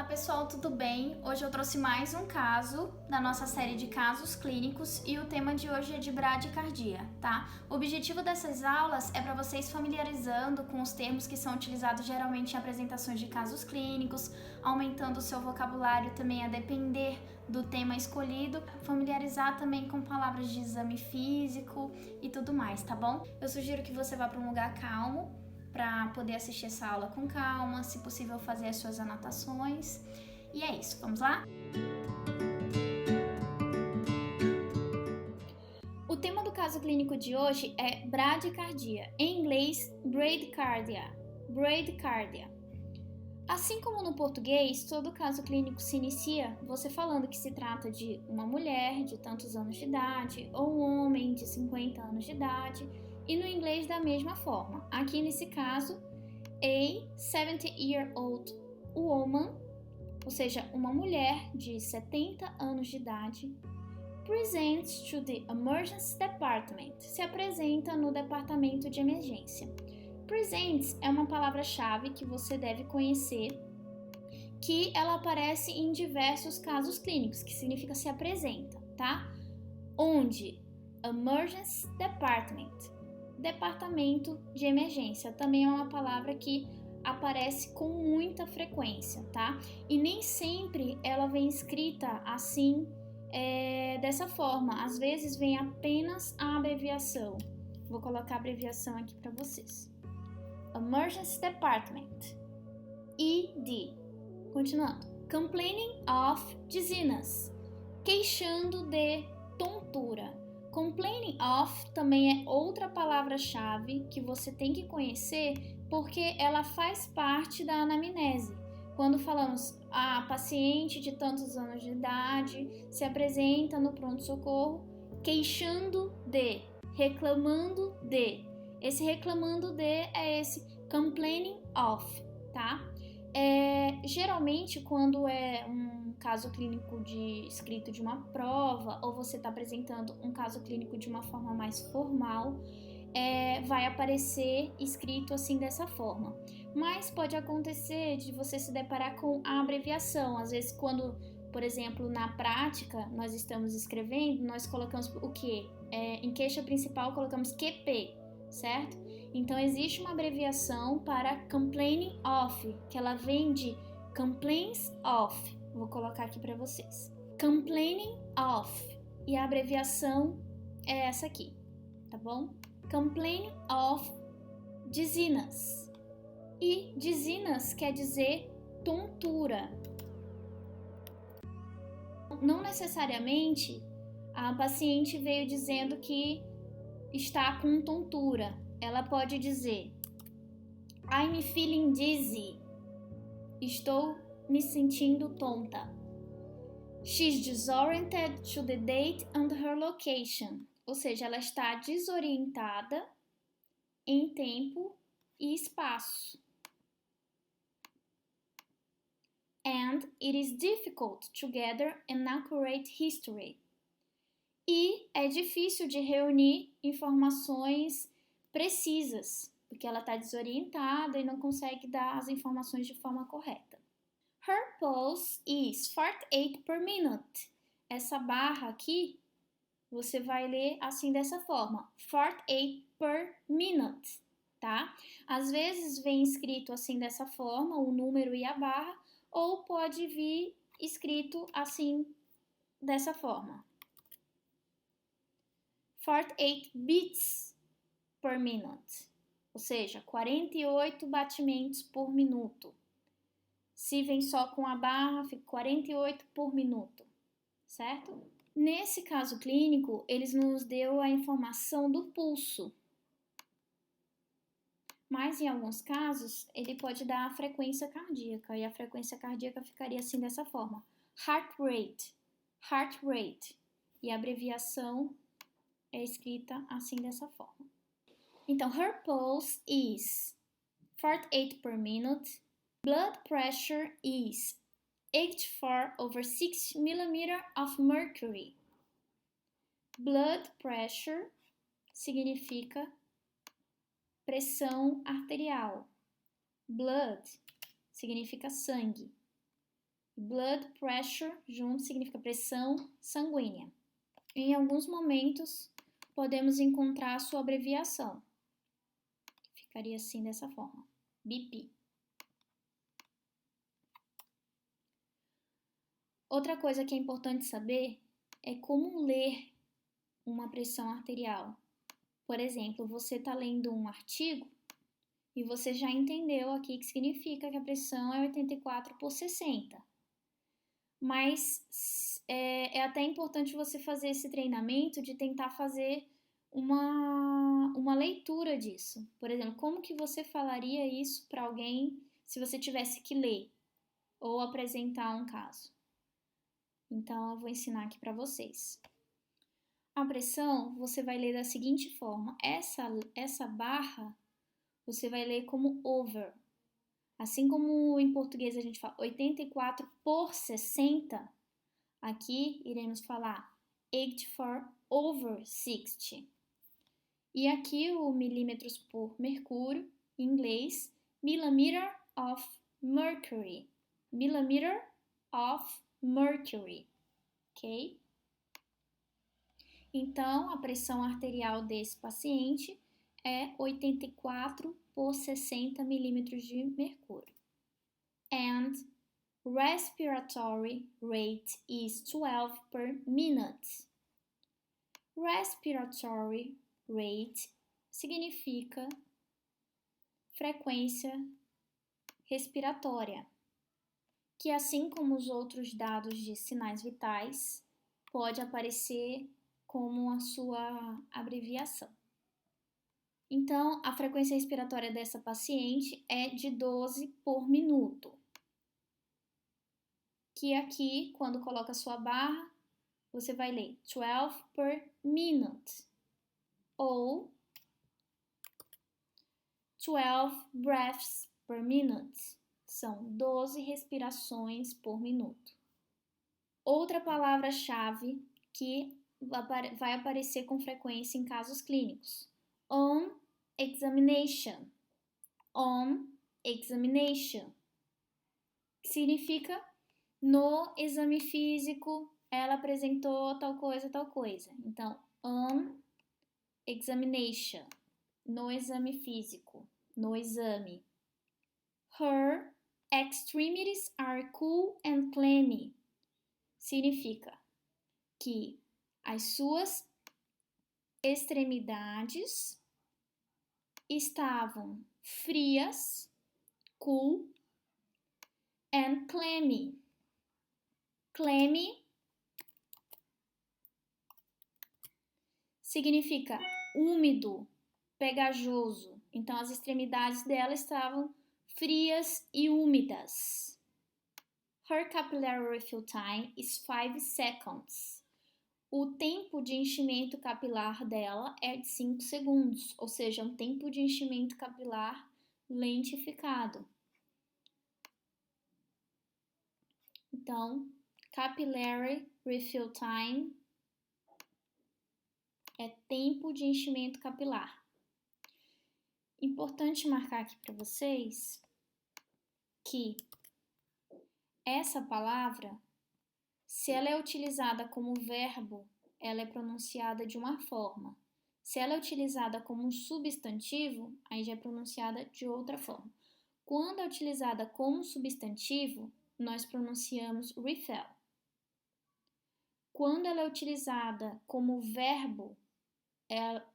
Olá pessoal, tudo bem? Hoje eu trouxe mais um caso da nossa série de casos clínicos e o tema de hoje é de bradicardia, tá? O objetivo dessas aulas é para vocês familiarizando com os termos que são utilizados geralmente em apresentações de casos clínicos, aumentando o seu vocabulário também a depender do tema escolhido, familiarizar também com palavras de exame físico e tudo mais, tá bom? Eu sugiro que você vá para um lugar calmo, para poder assistir essa aula com calma, se possível fazer as suas anotações. E é isso, vamos lá? O tema do caso clínico de hoje é bradicardia, em inglês bradycardia. Assim como no português, todo caso clínico se inicia você falando que se trata de uma mulher de tantos anos de idade ou um homem de 50 anos de idade, e no inglês da mesma forma. Aqui nesse caso, a 70-year-old woman, ou seja, uma mulher de 70 anos de idade, presents to the emergency department, se apresenta no departamento de emergência. Presents é uma palavra-chave que você deve conhecer, que ela aparece em diversos casos clínicos, que significa se apresenta, tá? Onde? Emergency department. Departamento de emergência também é uma palavra que aparece com muita frequência, tá? E nem sempre ela vem escrita assim, dessa forma. Às vezes vem apenas a abreviação. Vou colocar a abreviação aqui para vocês. Emergency Department. ED. Continuando. Complaining of dizziness. Queixando de tontura. Complaining of também é outra palavra-chave que você tem que conhecer porque ela faz parte da anamnese. Quando falamos a paciente de tantos anos de idade se apresenta no pronto-socorro queixando de, reclamando de. Esse reclamando de é esse complaining of, tá? Geralmente quando é um caso clínico escrito de uma prova ou você está apresentando um caso clínico de uma forma mais formal, vai aparecer escrito assim dessa forma. Mas pode acontecer de você se deparar com a abreviação. Às vezes quando, por exemplo, na prática nós estamos escrevendo, nós colocamos o quê? Em queixa principal colocamos QP, certo? Então existe uma abreviação para complaining of, que ela vem de complaints of. Vou colocar aqui para vocês. Complaining of. E a abreviação é essa aqui, tá bom? Complaining of dizziness. E dizziness quer dizer tontura. Não necessariamente a paciente veio dizendo que está com tontura. Ela pode dizer I'm feeling dizzy. Estou me sentindo tonta. She's disoriented to the date and her location. Ou seja, ela está desorientada em tempo e espaço. And it is difficult to gather an accurate history. E é difícil de reunir informações precisas, porque ela está desorientada e não consegue dar as informações de forma correta. Her pulse is 48 per minute. Essa barra aqui, você vai ler assim dessa forma, 48 per minute, tá? Às vezes vem escrito assim dessa forma, o número e a barra, ou pode vir escrito assim dessa forma. 48 beats per minute, ou seja, 48 batimentos por minuto. Se vem só com a barra, fica 48 por minuto, certo? Nesse caso clínico, eles nos deu a informação do pulso. Mas em alguns casos, ele pode dar a frequência cardíaca, e a frequência cardíaca ficaria assim dessa forma. Heart rate. E a abreviação é escrita assim dessa forma. Então, her pulse is 48 per minute. Blood pressure is 84/6 mm of mercury. Blood pressure significa pressão arterial. Blood significa sangue. Blood pressure, junto, significa pressão sanguínea. Em alguns momentos, podemos encontrar a sua abreviação. Ficaria assim, dessa forma. BP. Outra coisa que é importante saber é como ler uma pressão arterial. Por exemplo, você está lendo um artigo e você já entendeu aqui que significa que a pressão é 84/60. Mas é até importante você fazer esse treinamento de tentar fazer uma leitura disso. Por exemplo, como que você falaria isso para alguém se você tivesse que ler ou apresentar um caso? Então, eu vou ensinar aqui para vocês. A pressão, você vai ler da seguinte forma. Essa barra, você vai ler como over. Assim como em português a gente fala 84/60, aqui iremos falar 84/60. E aqui o milímetros por mercúrio, em inglês, millimeter of mercury. Millimeter of mercury, ok? Então, a pressão arterial desse paciente é 84/60 milímetros de mercúrio. And respiratory rate is 12 per minute. Respiratory rate significa frequência respiratória, que assim como os outros dados de sinais vitais, pode aparecer como a sua abreviação. Então, a frequência respiratória dessa paciente é de 12 por minuto. Que aqui, quando coloca a sua barra, você vai ler 12 per minute ou 12 breaths per minute. São 12 respirações por minuto. Outra palavra-chave que vai aparecer com frequência em casos clínicos. On examination. On examination. Que significa no exame físico ela apresentou tal coisa, tal coisa. Então, on examination. No exame físico. No exame. Her extremities are cool and clammy. Significa que as suas extremidades estavam frias, cool, and clammy. Clammy significa úmido, pegajoso. Então, as extremidades dela estavam frias e úmidas. Her capillary refill time is 5 seconds. O tempo de enchimento capilar dela é de 5 segundos, ou seja, um tempo de enchimento capilar lentificado. Então, capillary refill time é tempo de enchimento capilar. Importante marcar aqui para vocês que essa palavra, se ela é utilizada como verbo, ela é pronunciada de uma forma. Se ela é utilizada como um substantivo, aí já é pronunciada de outra forma. Quando é utilizada como substantivo, nós pronunciamos refill. Quando ela é utilizada como verbo,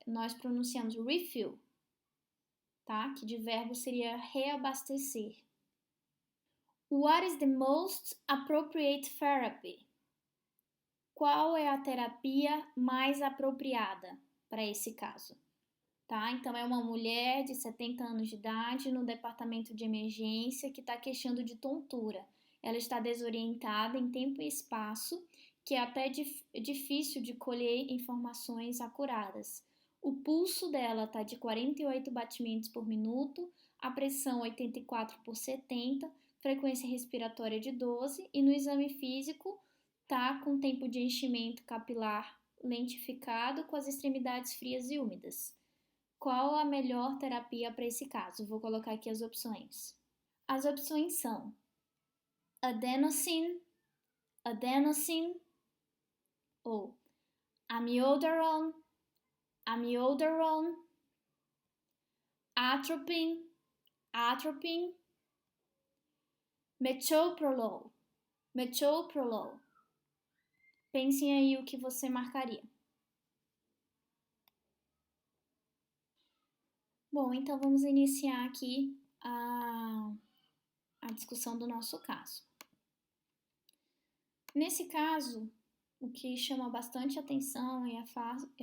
nós pronunciamos refill, tá? Que de verbo seria reabastecer. What is the most appropriate therapy? Qual é a terapia mais apropriada para esse caso? Tá? Então, é uma mulher de 70 anos de idade no departamento de emergência que está queixando de tontura. Ela está desorientada em tempo e espaço, que é até difícil de colher informações acuradas. O pulso dela está de 48 batimentos por minuto, a pressão 84/70, frequência respiratória de 12 e no exame físico tá com tempo de enchimento capilar lentificado com as extremidades frias e úmidas. Qual a melhor terapia para esse caso? Vou colocar aqui as opções. As opções são adenosine, adenosine, ou amiodarone, amiodarone, atropine, atropine, metoprolol, metoprolol. Pensem aí o que você marcaria. Bom, então vamos iniciar aqui a discussão do nosso caso. Nesse caso, o que chama bastante atenção e é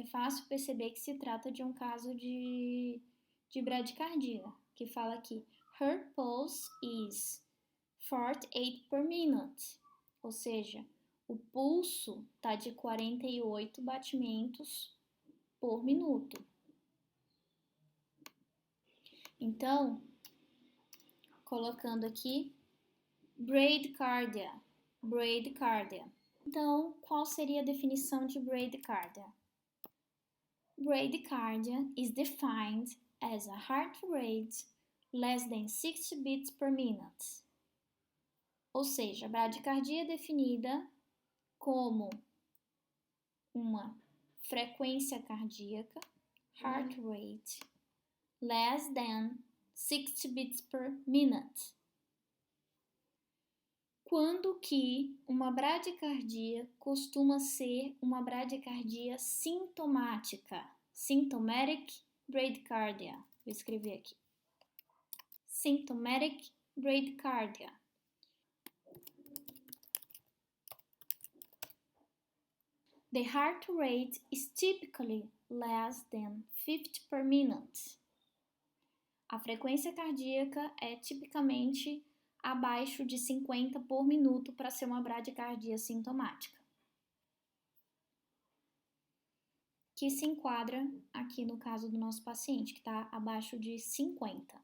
fácil perceber que se trata de um caso de bradicardia, que fala aqui, her pulse is 48 per minute, ou seja, o pulso está de 48 batimentos por minuto. Então, colocando aqui, bradycardia, bradycardia. Então, qual seria a definição de bradycardia? Bradycardia is defined as a heart rate less than 60 beats per minute. Ou seja, a bradicardia é definida como uma frequência cardíaca, heart rate, less than 60 beats per minute. Quando que uma bradicardia costuma ser uma bradicardia sintomática? Symptomatic bradycardia. Vou escrever aqui. Symptomatic bradycardia. The heart rate is typically less than 50 per minute. A frequência cardíaca é tipicamente abaixo de 50 por minuto para ser uma bradicardia sintomática, que se enquadra aqui no caso do nosso paciente, que está abaixo de 50.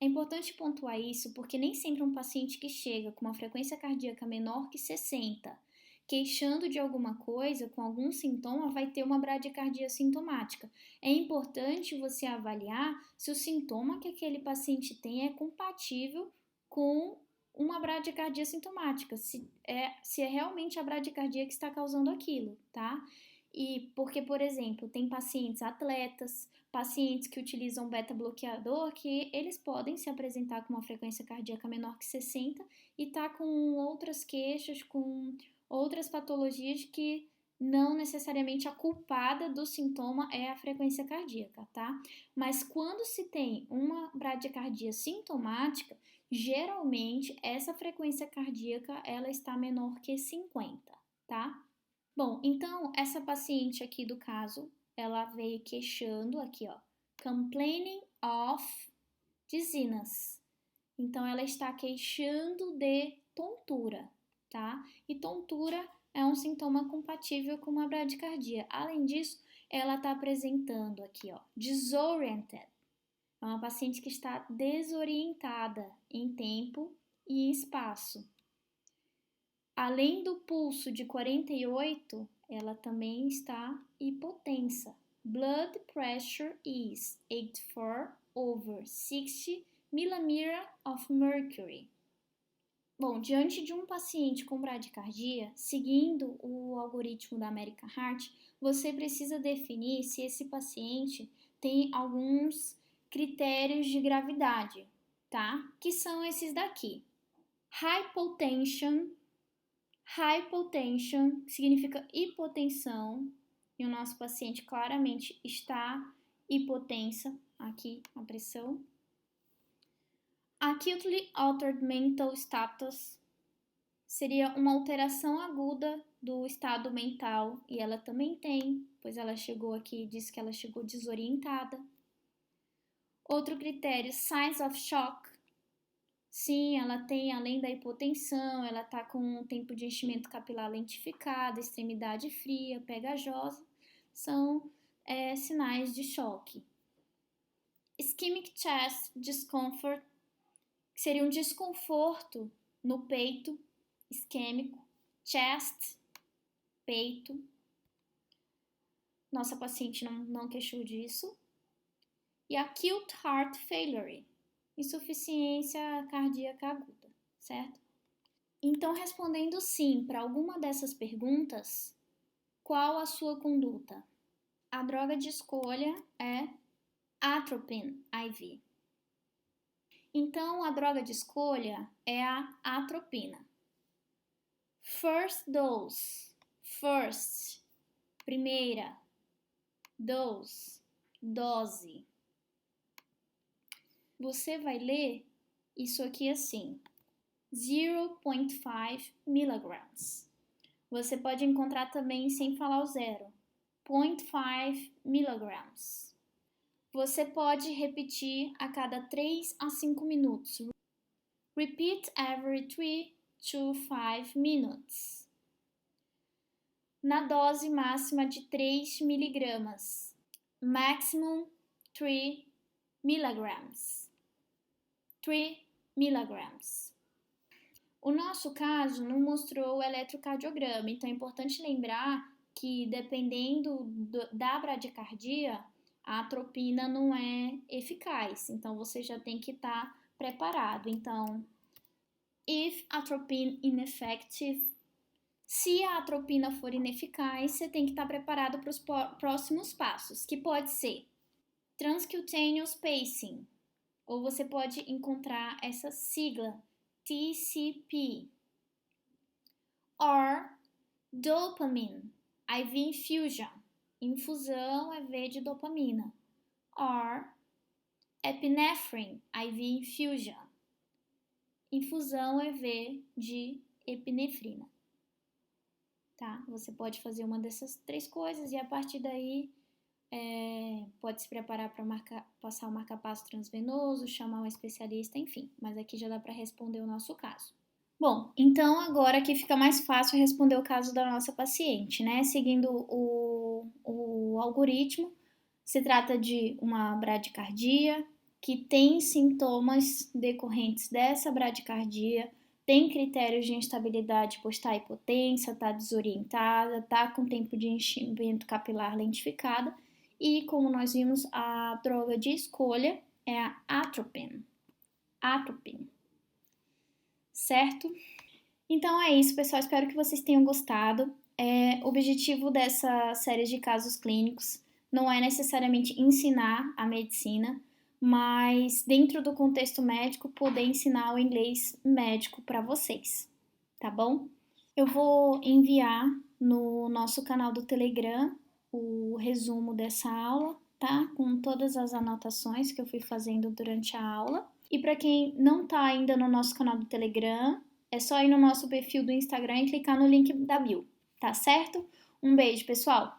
É importante pontuar isso porque nem sempre um paciente que chega com uma frequência cardíaca menor que 60, queixando de alguma coisa, com algum sintoma, vai ter uma bradicardia sintomática. É importante você avaliar se o sintoma que aquele paciente tem é compatível com uma bradicardia sintomática, se é realmente a bradicardia que está causando aquilo, tá? E porque, por exemplo, tem pacientes atletas, pacientes que utilizam beta-bloqueador, que eles podem se apresentar com uma frequência cardíaca menor que 60 e tá com outras queixas, com outras patologias que não necessariamente a culpada do sintoma é a frequência cardíaca, tá? Mas quando se tem uma bradicardia sintomática, geralmente essa frequência cardíaca ela está menor que 50, tá? Bom, então essa paciente aqui do caso, ela veio queixando aqui, ó, complaining of dizziness. Então ela está queixando de tontura, tá? E tontura é um sintoma compatível com uma bradicardia. Além disso, ela está apresentando aqui, ó, disoriented. É uma paciente que está desorientada em tempo e em espaço. Além do pulso de 48, ela também está hipotensa. Blood pressure is 84/60 mm of mercury. Bom, diante de um paciente com bradicardia, seguindo o algoritmo da American Heart, você precisa definir se esse paciente tem alguns critérios de gravidade, tá? Que são esses daqui. Hypotension significa hipotensão, e o nosso paciente claramente está hipotensa, aqui a pressão. Acutely altered mental status seria uma alteração aguda do estado mental, e ela também tem, pois ela chegou aqui e disse que ela chegou desorientada. Outro critério, signs of shock. Sim, ela tem, além da hipotensão, ela está com um tempo de enchimento capilar lentificado, extremidade fria, pegajosa, são sinais de choque. Ischemic chest discomfort, que seria um desconforto no peito, isquêmico, chest, peito. Nossa paciente não queixou disso. E acute heart failure, insuficiência cardíaca aguda, certo? Então, respondendo sim para alguma dessas perguntas, qual a sua conduta? A droga de escolha é Atropine IV. Então, a droga de escolha é a atropina. First dose. First, primeira. Dose, dose. Você vai ler isso aqui assim: 0,5 miligrams. Você pode encontrar também sem falar o zero. 0,5 miligrams. Você pode repetir a cada 3 a 5 minutos. Repeat every 3 to 5 minutes. Na dose máxima de 3 miligramas. Maximum 3 milligrams. 3 milligrams. O nosso caso não mostrou o eletrocardiograma, então é importante lembrar que dependendo da bradicardia, a atropina não é eficaz, então você já tem que estar preparado. Então, if atropine ineffective, se a atropina for ineficaz, você tem que estar preparado para os próximos passos, que pode ser transcutaneous pacing, ou você pode encontrar essa sigla, TCP, or dopamine, IV infusion, infusão EV de dopamina, or epinephrine, IV infusion, infusão EV de epinefrina. Tá? Você pode fazer uma dessas 3 coisas e a partir daí pode se preparar para passar o marca-passo transvenoso, chamar um especialista, enfim. Mas aqui já dá para responder o nosso caso. Bom, então agora aqui fica mais fácil responder o caso da nossa paciente, né? Seguindo o algoritmo, se trata de uma bradicardia que tem sintomas decorrentes dessa bradicardia, tem critérios de instabilidade por estar hipotensa, estar desorientada, estar com tempo de enchimento capilar lentificado e, como nós vimos, a droga de escolha é a atropine. Atropine. Certo? Então é isso, pessoal. Espero que vocês tenham gostado. O objetivo dessa série de casos clínicos não é necessariamente ensinar a medicina, mas dentro do contexto médico, poder ensinar o inglês médico para vocês, tá bom? Eu vou enviar no nosso canal do Telegram o resumo dessa aula, tá? Com todas as anotações que eu fui fazendo durante a aula. E para quem não tá ainda no nosso canal do Telegram, é só ir no nosso perfil do Instagram e clicar no link da bio, tá certo? Um beijo, pessoal!